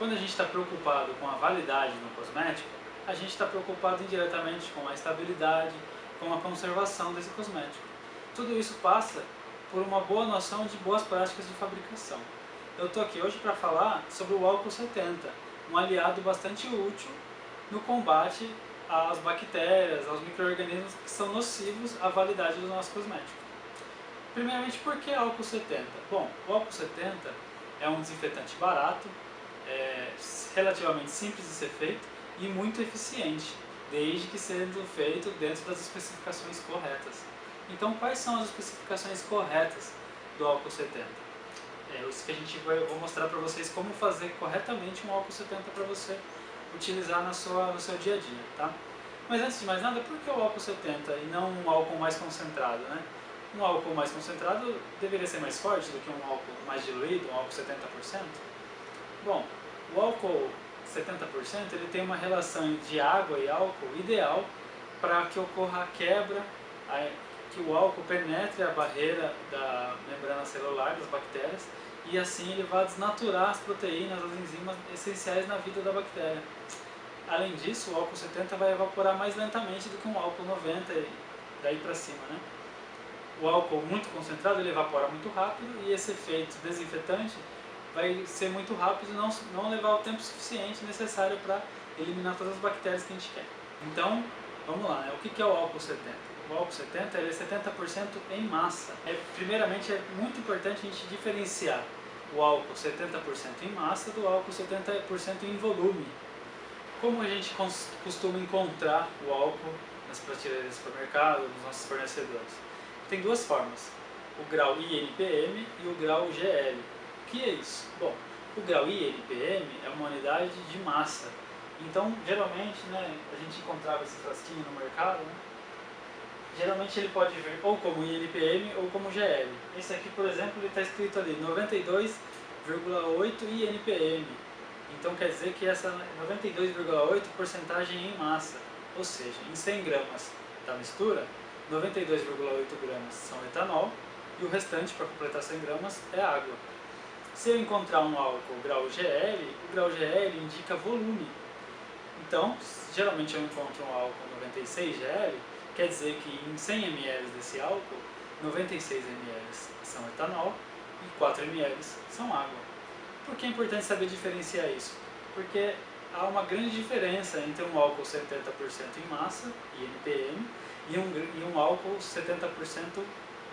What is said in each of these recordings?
Quando a gente está preocupado com a validade no cosmético, a gente está preocupado indiretamente com a estabilidade, com a conservação desse cosmético. Tudo isso passa por uma boa noção de boas práticas de fabricação. Eu estou aqui hoje para falar sobre o álcool 70, um aliado bastante útil no combate às bactérias, aos micro-organismos que são nocivos à validade do nosso cosmético. Primeiramente, por que álcool 70? Bom, o álcool 70 é um desinfetante barato, relativamente simples de ser feito e muito eficiente, desde que sendo feito dentro das especificações corretas. Então, quais são as especificações corretas do álcool 70? É isso que eu vou mostrar para vocês como fazer corretamente um álcool 70 para você utilizar no seu dia a dia, tá? Mas antes de mais nada, por que o álcool 70 e não um álcool mais concentrado, né? Um álcool mais concentrado deveria ser mais forte do que um álcool mais diluído, um álcool 70%? Bom, o álcool 70% ele tem uma relação de água e álcool ideal para que ocorra a quebra, que o álcool penetre a barreira da membrana celular das bactérias e assim ele vai desnaturar as proteínas, as enzimas essenciais na vida da bactéria. Além disso, o álcool 70 vai evaporar mais lentamente do que um álcool 90 e daí para cima, né? O álcool muito concentrado ele evapora muito rápido e esse efeito desinfetante vai ser muito rápido e não levar o tempo suficiente necessário para eliminar todas as bactérias que a gente quer. Então, vamos lá, né? O que é o álcool 70? O álcool 70 ele é 70% em massa. Primeiramente, é muito importante a gente diferenciar o álcool 70% em massa do álcool 70% em volume. Como a gente costuma encontrar o álcool nas prateleiras do supermercado, nos nossos fornecedores? Tem duas formas, o grau INPM e o grau GL. O que é isso? Bom, o grau INPM é uma unidade de massa. Então, geralmente, né, a gente encontrava esse frasquinho no mercado, né? Geralmente ele pode vir ou como INPM ou como GL. Esse aqui, por exemplo, ele está escrito ali 92,8 INPM. Então quer dizer que essa 92,8 porcentagem em massa, ou seja, em 100 gramas da mistura, 92,8 gramas são etanol e o restante, para completar 100 gramas, é água. Se eu encontrar um álcool grau GL, o grau GL indica volume. Então, geralmente eu encontro um álcool 96 GL, quer dizer que em 100 ml desse álcool, 96 ml são etanol e 4 ml são água. Por que é importante saber diferenciar isso? Porque há uma grande diferença entre um álcool 70% em massa, INPM, e um álcool 70%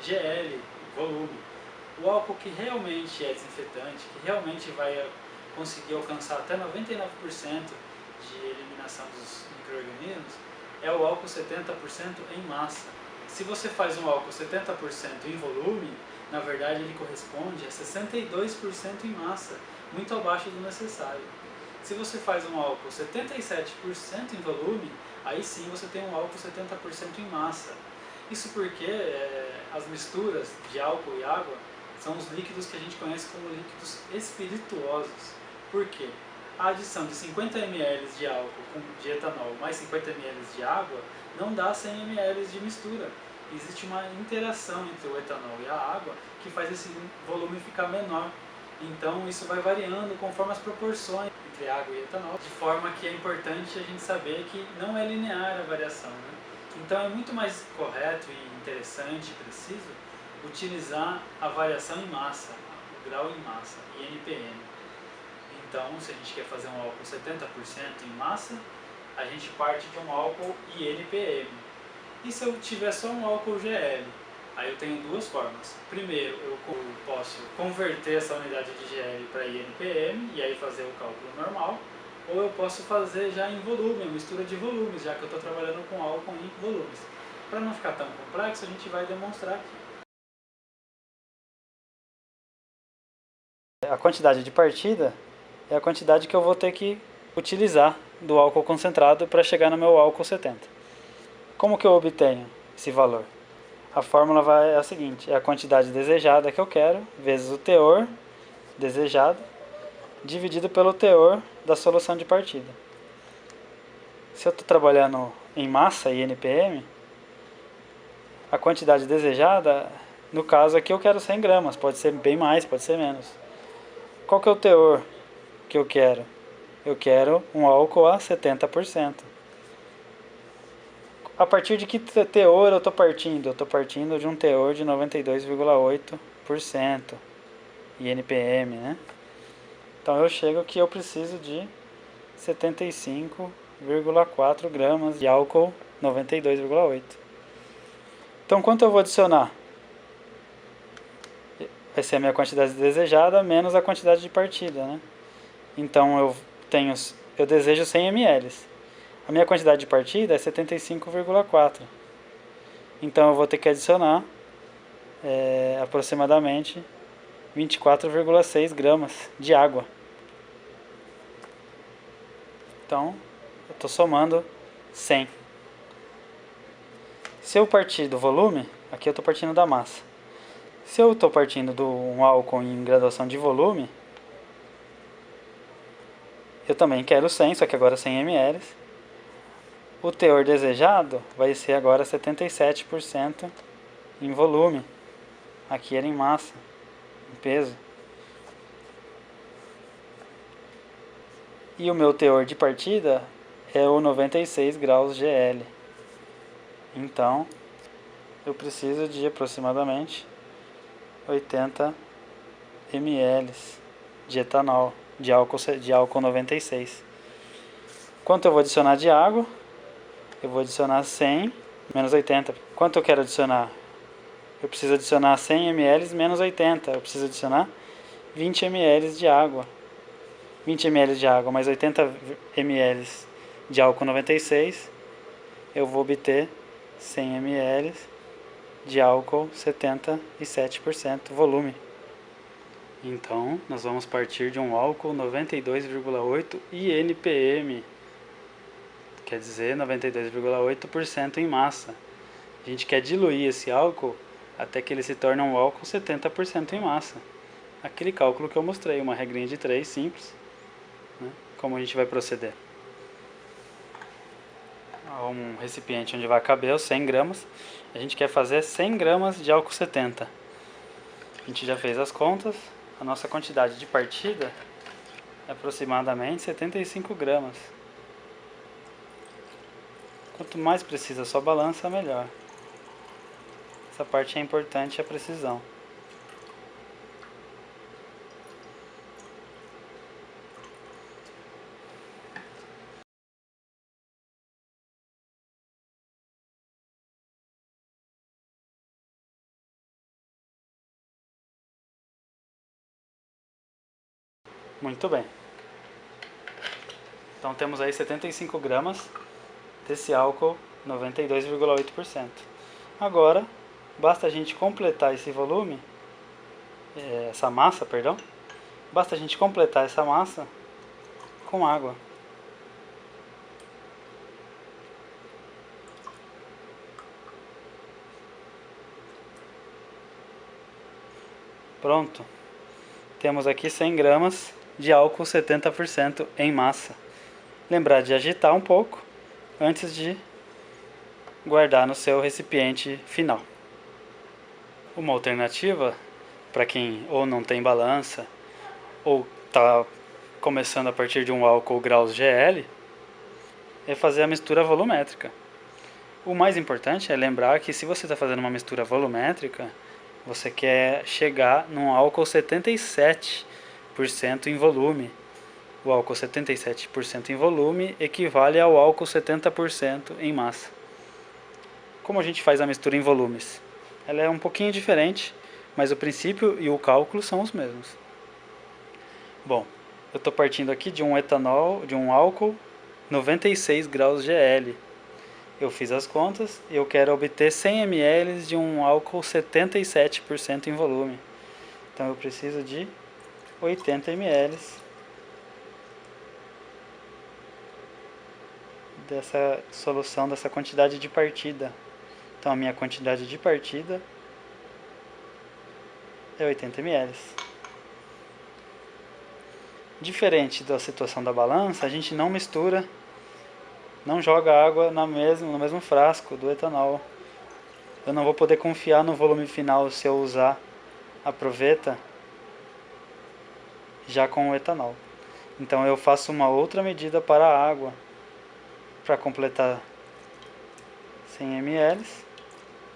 GL, volume. O álcool que realmente é desinfetante, que realmente vai conseguir alcançar até 99% de eliminação dos micro-organismos, é o álcool 70% em massa. Se você faz um álcool 70% em volume, na verdade ele corresponde a 62% em massa, muito abaixo do necessário. Se você faz um álcool 77% em volume, aí sim você tem um álcool 70% em massa. Isso porque as misturas de álcool e água são os líquidos que a gente conhece como líquidos espirituosos. Por quê? A adição de 50 ml de álcool de etanol mais 50 ml de água não dá 100 ml de mistura. Existe uma interação entre o etanol e a água que faz esse volume ficar menor. Então isso vai variando conforme as proporções entre água e etanol, de forma que é importante a gente saber que não é linear a variação, né? Então é muito mais correto e interessante e preciso utilizar a variação em massa, o grau em massa, INPM. Então, se a gente quer fazer um álcool 70% em massa, a gente parte de um álcool INPM. E se eu tiver só um álcool GL? Aí eu tenho duas formas. Primeiro, eu posso converter essa unidade de GL para INPM e aí fazer o cálculo normal. Ou eu posso fazer já em volume, a mistura de volumes, já que eu estou trabalhando com álcool em volumes. Para não ficar tão complexo, a gente vai demonstrar aqui. A quantidade de partida é a quantidade que eu vou ter que utilizar do álcool concentrado para chegar no meu álcool 70. Como que eu obtenho esse valor? A fórmula é a seguinte, é a quantidade desejada que eu quero, vezes o teor desejado, dividido pelo teor da solução de partida. Se eu estou trabalhando em massa, INPM, a quantidade desejada, no caso aqui eu quero 100 gramas, pode ser bem mais, pode ser menos. Qual que é o teor que eu quero? Eu quero um álcool a 70%. A partir de que teor eu estou partindo? Eu estou partindo de um teor de 92,8% INPM, né? Então eu chego que eu preciso de 75,4 gramas de álcool 92,8. Então quanto eu vou adicionar? Vai ser a minha quantidade desejada menos a quantidade de partida, né? Então eu desejo 100 ml. A minha quantidade de partida é 75,4. Então eu vou ter que adicionar aproximadamente 24,6 gramas de água. Então eu estou somando 100. Se eu partir do volume, aqui eu estou partindo da massa. Se eu estou partindo de um álcool em graduação de volume, eu também quero 100, só que agora 100 ml. O teor desejado vai ser agora 77% em volume. Aqui era em massa, em peso. E o meu teor de partida é o 96 graus GL. Então, eu preciso de aproximadamente 80 ml de etanol, de álcool 96. Quanto eu vou adicionar de água? Eu vou adicionar 100 menos 80. Quanto eu quero adicionar? Eu preciso adicionar 100 ml menos 80. Eu preciso adicionar 20 ml de água. 20 ml de água mais 80 ml de álcool 96. Eu vou obter 100 ml de álcool 77% volume. Então, nós vamos partir de um álcool 92,8 INPM. Quer dizer, 92,8% em massa. A gente quer diluir esse álcool até que ele se torne um álcool 70% em massa. Aquele cálculo que eu mostrei, uma regrinha de 3 simples. Né? Como a gente vai proceder? Um recipiente onde vai caber os 100 gramas. A gente quer fazer 100 gramas de álcool 70. A gente já fez as contas. A nossa quantidade de partida é aproximadamente 75 gramas. Quanto mais precisa a sua balança, melhor. Essa parte é importante, a precisão. Muito bem. Então temos aí 75 gramas desse álcool 92,8%. Agora, basta a gente completar esse volume, essa massa, perdão. Basta a gente completar essa massa com água. Pronto. Temos aqui 100 gramas de álcool 70% em massa. Lembrar de agitar um pouco antes de guardar no seu recipiente final. Uma alternativa para quem ou não tem balança ou está começando a partir de um álcool graus GL é fazer a mistura volumétrica. O mais importante é lembrar que se você está fazendo uma mistura volumétrica, você quer chegar num álcool 77% em volume. O álcool 77% em volume equivale ao álcool 70% em massa. Como a gente faz a mistura em volumes? Ela é um pouquinho diferente, mas o princípio e o cálculo são os mesmos. Bom, eu estou partindo aqui de um etanol, de um álcool 96 graus GL. Eu fiz as contas e eu quero obter 100 ml de um álcool 77% em volume. Então eu preciso de 80 ml dessa solução, dessa quantidade de partida. Então a minha quantidade de partida é 80 ml. Diferente da situação da balança, a gente não mistura, não joga água no mesmo frasco do etanol. Eu não vou poder confiar no volume final se eu usar a proveta já com o etanol. Então eu faço uma outra medida para a água, para completar 100 ml,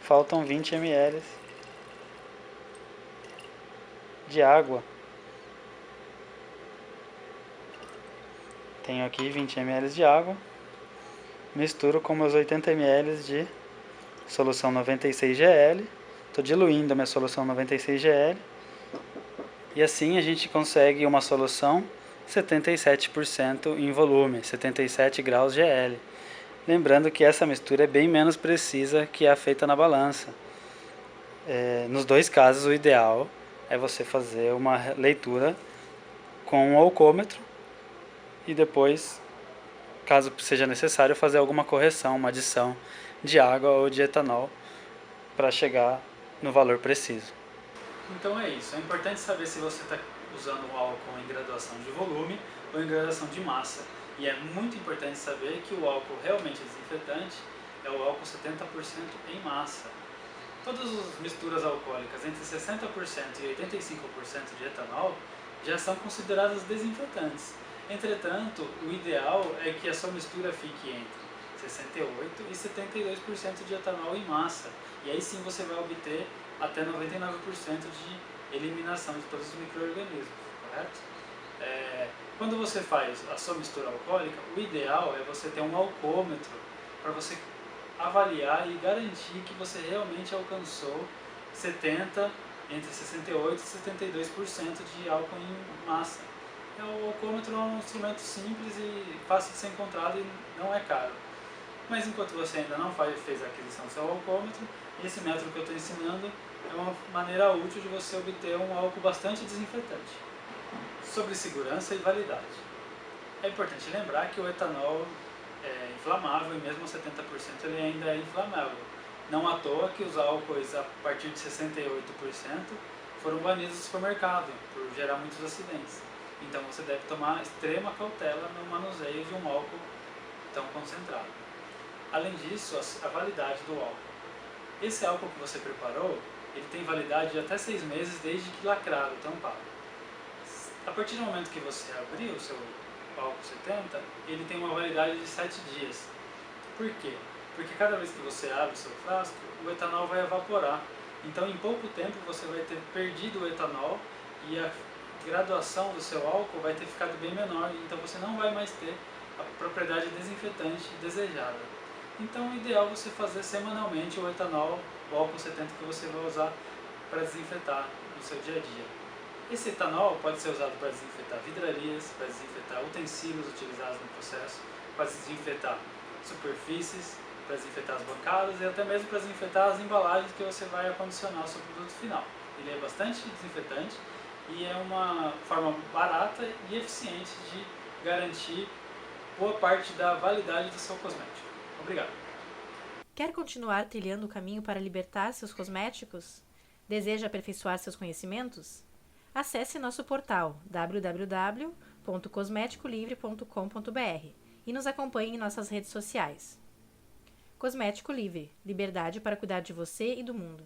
faltam 20 ml de água. Tenho aqui 20 ml de água, misturo com meus 80 ml de solução 96gl, estou diluindo a minha solução 96gl, e assim a gente consegue uma solução 77% em volume, 77 graus GL. Lembrando que essa mistura é bem menos precisa que a feita na balança. Nos dois casos, o ideal é você fazer uma leitura com um alcômetro e depois, caso seja necessário, fazer alguma correção, uma adição de água ou de etanol para chegar no valor preciso. Então é isso, é importante saber se você está usando o álcool em graduação de volume ou em graduação de massa. E é muito importante saber que o álcool realmente desinfetante é o álcool 70% em massa. Todas as misturas alcoólicas entre 60% e 85% de etanol já são consideradas desinfetantes. Entretanto, o ideal é que a sua mistura fique entre 68% e 72% de etanol em massa. E aí sim você vai obter até 99% de eliminação de todos os micro-organismos, correto? Quando você faz a sua mistura alcoólica, o ideal é você ter um alcômetro para você avaliar e garantir que você realmente alcançou 70%, entre 68% e 72% de álcool em massa. O alcômetro é um instrumento simples e fácil de ser encontrado e não é caro. Mas enquanto você ainda não fez a aquisição do seu alcômetro, esse método que eu estou ensinando é uma maneira útil de você obter um álcool bastante desinfetante. Sobre segurança e validade. É importante lembrar que o etanol é inflamável e mesmo 70% ele ainda é inflamável. Não à toa que os álcoois a partir de 68% foram banidos do supermercado por gerar muitos acidentes. Então você deve tomar extrema cautela no manuseio de um álcool tão concentrado. Além disso, a validade do álcool. Esse álcool que você preparou, ele tem validade de até 6 meses desde que lacrado, tampado. A partir do momento que você abrir o seu álcool 70, ele tem uma validade de 7 dias. Por quê? Porque cada vez que você abre o seu frasco, o etanol vai evaporar. Então, em pouco tempo, você vai ter perdido o etanol e a graduação do seu álcool vai ter ficado bem menor. Então, você não vai mais ter a propriedade desinfetante desejada. Então, o ideal é você fazer semanalmente o etanol, o álcool 70 que você vai usar para desinfetar no seu dia a dia. Esse etanol pode ser usado para desinfetar vidrarias, para desinfetar utensílios utilizados no processo, para desinfetar superfícies, para desinfetar as bancadas e até mesmo para desinfetar as embalagens que você vai acondicionar ao seu produto final. Ele é bastante desinfetante e é uma forma barata e eficiente de garantir boa parte da validade do seu cosmético. Obrigado. Quer continuar trilhando o caminho para libertar seus cosméticos? Deseja aperfeiçoar seus conhecimentos? Acesse nosso portal www.cosmeticolivre.com.br e nos acompanhe em nossas redes sociais. Cosmético Livre, liberdade para cuidar de você e do mundo.